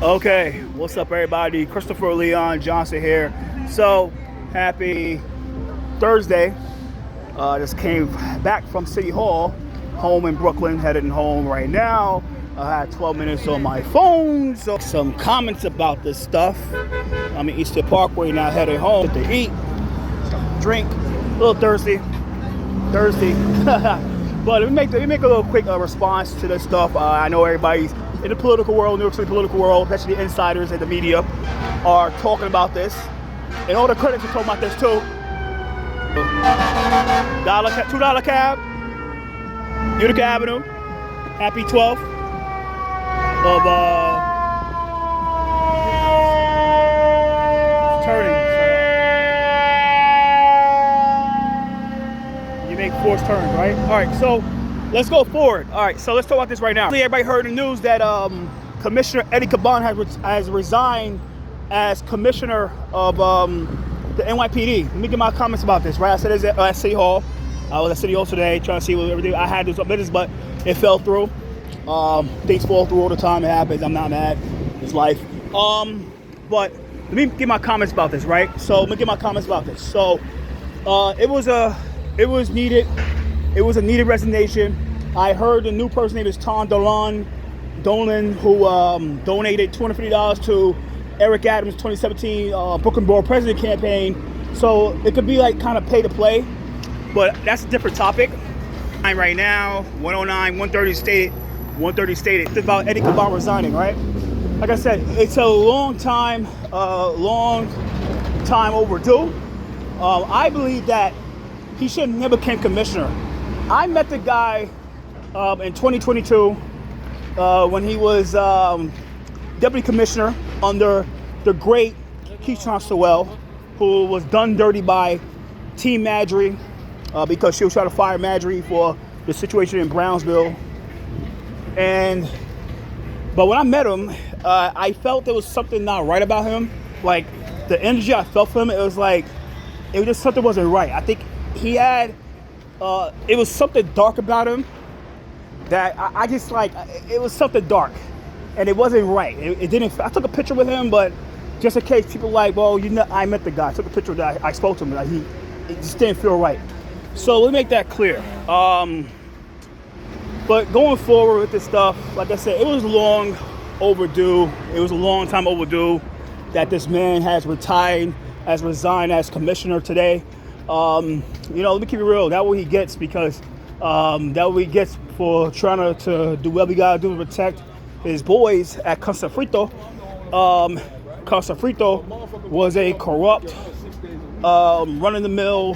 Okay, what's up everybody? Christopher Leon Johnson here. So, happy Thursday. Just came back from City Hall, home in Brooklyn, heading home right now. I had 12 minutes on my phone, so some comments about this stuff. I'm in Eastern Parkway now, heading home to eat, drink, a little thirsty. But let me make a little quick response to this stuff. I know everybody's in the political world, New York City political world, especially the insiders and the media, are talking about this. And all the critics are talking about this too. $2 cab, Utica Avenue, happy 12th of turning. You make forced turns, right? All right, so let's go forward. All right, so let's talk about this right now. Everybody heard the news that Commissioner Eddie Caban has resigned as commissioner of the NyPd. Let me get my comments about this, right? I said it at City Hall. I was at City Hall today trying to see what everything. I had to do some business, but it fell through. Things fall through all the time. It happens. I'm not mad. It's life. But let me get my comments about this, right? So let me get my comments about this. So it was needed. It was a needed resignation. I heard the new person name is Tom Dolan, who donated $250 to Eric Adams' 2017 Brooklyn Borough President campaign. So it could be like kind of pay to play, but that's a different topic. Right now, 109, 130 stated. 130 stated. It's about Eddie Caban resigning, right? Like I said, it's a long time overdue. I believe that he should have never became commissioner. I met the guy in 2022 when he was deputy commissioner under the great Keyshawn Sewell, who was done dirty by Team Marjorie because she was trying to fire Marjorie for the situation in Brownsville. But when I met him, I felt there was something not right about him. Like the energy I felt from him, it was just something wasn't right. I think he had, it was something dark about him that I just like, it was something dark and it wasn't right. It didn't, I took a picture with him, but just in case people like, well, you know, I met the guy, I took a picture that I spoke to him, like it just didn't feel right. So let me make that clear. But going forward with this stuff, like I said, it was long overdue. It was a long time overdue that this man has resigned as commissioner today. You know, let me keep it real. That's what he gets because that's what he gets for trying to do what we gotta do to protect his boys at Casafrito. Casafrito was a corrupt, run-of-the-mill,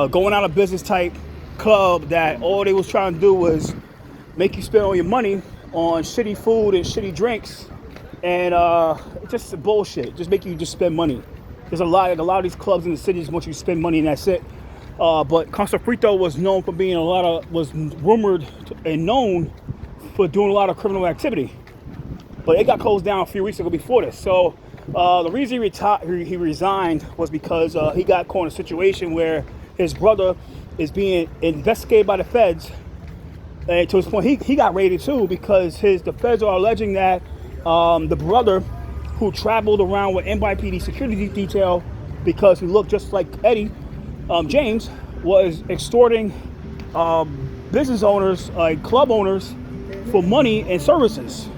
going out of business type club that all they was trying to do was make you spend all your money on shitty food and shitty drinks, and just bullshit. Just make you just spend money. There's a lot of these clubs in the city just want you to spend money and that's it. But Casafrito was known for being was rumored and known for doing a lot of criminal activity. But it got closed down a few weeks ago before this. So the reason he resigned was because he got caught in a situation where his brother is being investigated by the feds. And to his point, he got raided too because the feds are alleging that the brother who traveled around with NyPd security detail because he looked just like Eddie, James, was extorting business owners, like club owners, for money and services.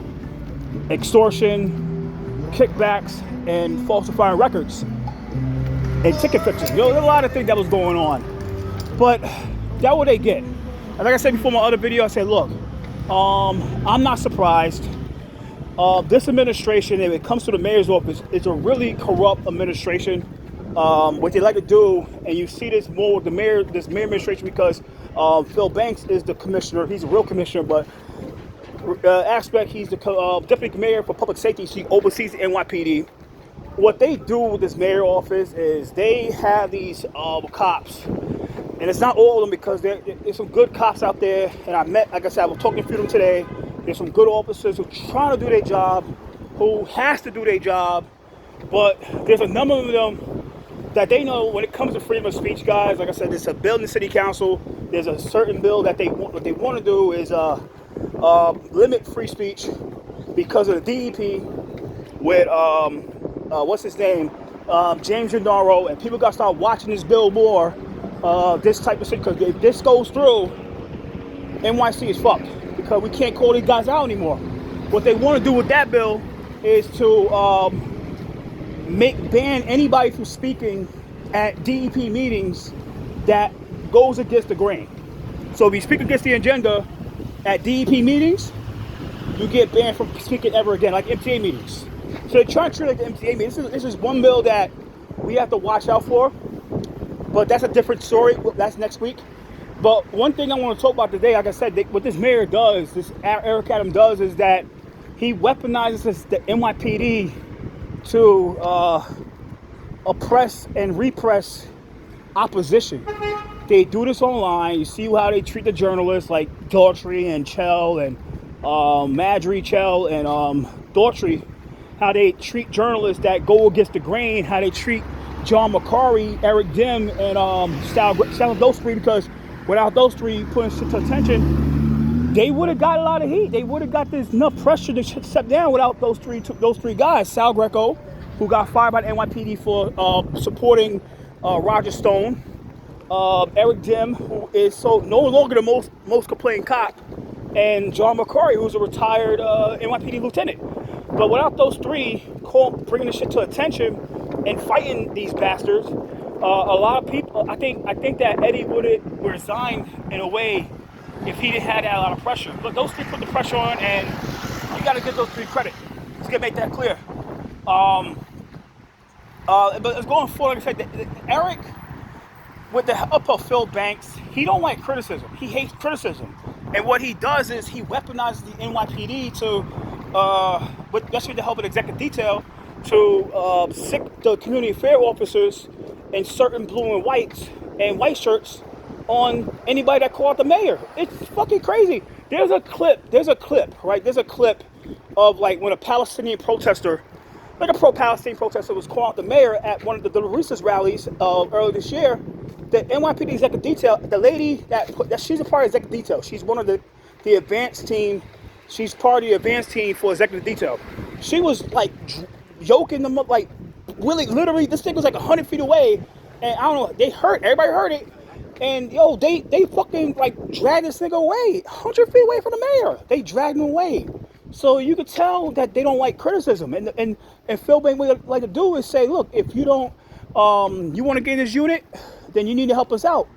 Extortion, kickbacks, and falsifying records, and ticket fixing. You know, there's a lot of things that was going on. But that's what they get. And like I said before in my other video, I said, look, I'm not surprised. This administration, if it comes to the mayor's office, it's a really corrupt administration. What they like to do, and you see this more with this mayor administration because Phil Banks is the commissioner. He's a real commissioner, but he's the deputy mayor for public safety. He oversees the NyPd. What they do with this mayor office is they have these cops, and it's not all of them because there's some good cops out there. And like I said, I was talking to them today. There's some good officers who are trying to do their job, who has to do their job, but there's a number of them that they know when it comes to freedom of speech, guys. Like I said, there's a bill in the city council. There's a certain bill that what they want to do is limit free speech because of the DEP with what's his name, James Gennaro, and people got to start watching this bill more, this type of shit, because if this goes through, NYC is fucked, because we can't call these guys out anymore. What they want to do with that bill is to ban anybody from speaking at DEP meetings that goes against the grain. So if you speak against the agenda at DEP meetings, you get banned from speaking ever again, like MTA meetings. So they're trying to treat it like the MTA meetings. This is one bill that we have to watch out for, but that's a different story. That's next week. But one thing I want to talk about today, like I said, what this mayor does, this Eric Adams does, is that he weaponizes the NyPd to oppress and repress opposition. They do this online. You see how they treat the journalists, like Daughtry and Chell and Madry, Chell and Daughtry, how they treat journalists that go against the grain, how they treat John McCarry, Eric Dim, and Sal those three, because without those three putting shit to attention, they would have got a lot of heat. They would have got this enough pressure to step down without those three guys. Sal Greco, who got fired by the NYPD for supporting Roger Stone. Eric Dim, who is no longer the most complaining cop, and John McCarry, who's a retired NYPD lieutenant. But without those three bringing the shit to attention and fighting these bastards, a lot of people, I think that Eddie would have resigned in a way if he didn't have that a lot of pressure. But those three put the pressure on, and you got to give those three credit. Let's get make that clear. But it's going forward. Like I said, Eric, with the help of Phil Banks, he don't like criticism. He hates criticism. And what he does is he weaponizes the NYPD especially with the help of the executive detail, to sick the community affair officers and certain blue and white shirts on anybody that called the mayor. It's fucking crazy. There's a clip, right? There's a clip of like when a Palestinian protester, like a pro-Palestinian protester, was calling out the mayor at one of the Resigns rallies earlier this year. The NYPD executive detail, the lady that she's a part of executive detail. She's one of the advanced team. She's part of the advanced team for executive detail. She was like yoking them up, like really, literally. This thing was like 100 feet away, and I don't know. Everybody heard it, and they fucking like dragged this nigga away, 100 feet away from the mayor. They dragged him away. So you could tell that they don't like criticism, and Phil Banks would like to do is say, look, if you don't, you want to get in this unit, then you need to help us out.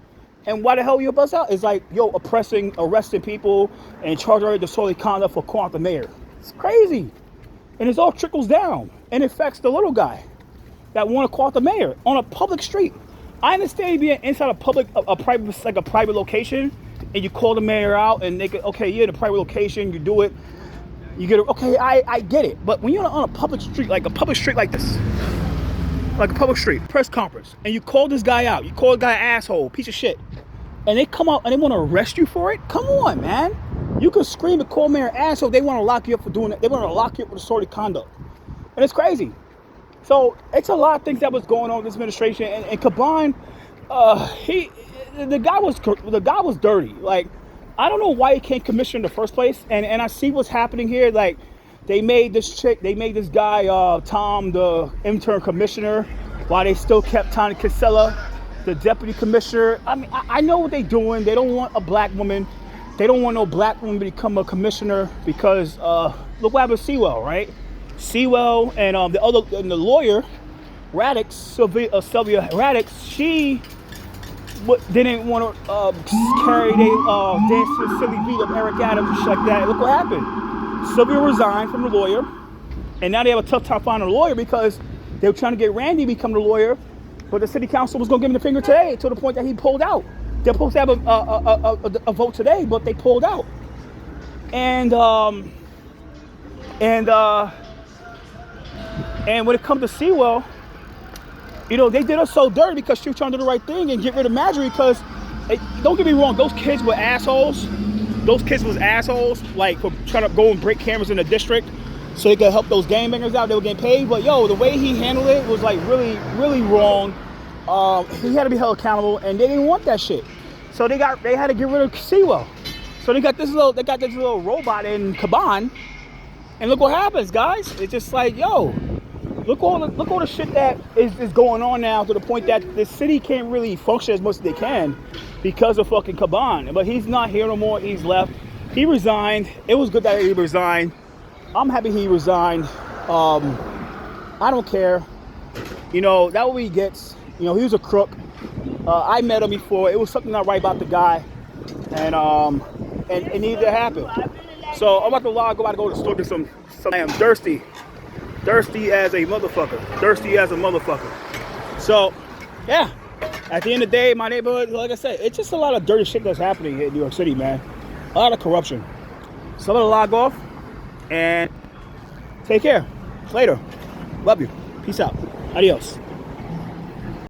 And why the hell you help us out? It's like, arresting people and charging her disorderly conduct for calling out the mayor. It's crazy. And it all trickles down and affects the little guy that want to call out the mayor on a public street. I understand being inside a private location, and you call the mayor out and they go, okay, you're in a private location, you do it, you get it, okay, I get it. But when you're on a public street, like this, like a public street, press conference, and you call this guy out, you call the guy asshole, piece of shit, and they come out and they want to arrest you for it? Come on, man. You can scream and call mayor asshole, they want to lock you up for doing it. They want to lock you up for disorderly conduct. And it's crazy. So it's a lot of things that was going on with this administration. And Caban, the guy was dirty. Like, I don't know why he can't commission in the first place. And I see what's happening here. Like, they made this guy, Tom, the intern commissioner, while they still kept Tony Casella, the deputy commissioner. I mean, I know what they're doing. They don't want a black woman. They don't want no black woman to become a commissioner because look what happened to Sewell, right? Sewell and the lawyer, Radix, Sylvia Radix, she didn't want to carry dance to the silly beat of Eric Adams and shit like that. Look what happened. Sylvia resigned from the lawyer, and now they have a tough time finding a lawyer because they were trying to get Randy to become the lawyer, but the city council was going to give him the finger today to the point that he pulled out. They're supposed to have a vote today, but they pulled out. And when it comes to Sewell, they did her so dirty because she was trying to do the right thing and get rid of Marjorie because, don't get me wrong, those kids were assholes. Those kids was assholes, like, for trying to go and break cameras in the district so they could help those gangbangers out. They were getting paid. But, the way he handled it was, like, really, really wrong. He had to be held accountable, and they didn't want that shit. So they had to get rid of Sewell. So they got this little robot in Caban, And look what happens, guys. It's just like, yo, look all the shit that is going on now, to the point that the city can't really function as much as they can because of fucking Caban. But he's not here no more. He's left. He resigned. It was good that he resigned. I'm happy he resigned. I don't care. You know, that what he gets. You know, he was a crook. I met him before. It was something not right about the guy, and it needed to happen. So I'm about to log. I'm about to go to the store get some. I am thirsty as a motherfucker. So, yeah. At the end of the day, my neighborhood, like I said, it's just a lot of dirty shit that's happening here in New York City, man. A lot of corruption. So I'm gonna log off and take care. Later. Love you. Peace out. Adios.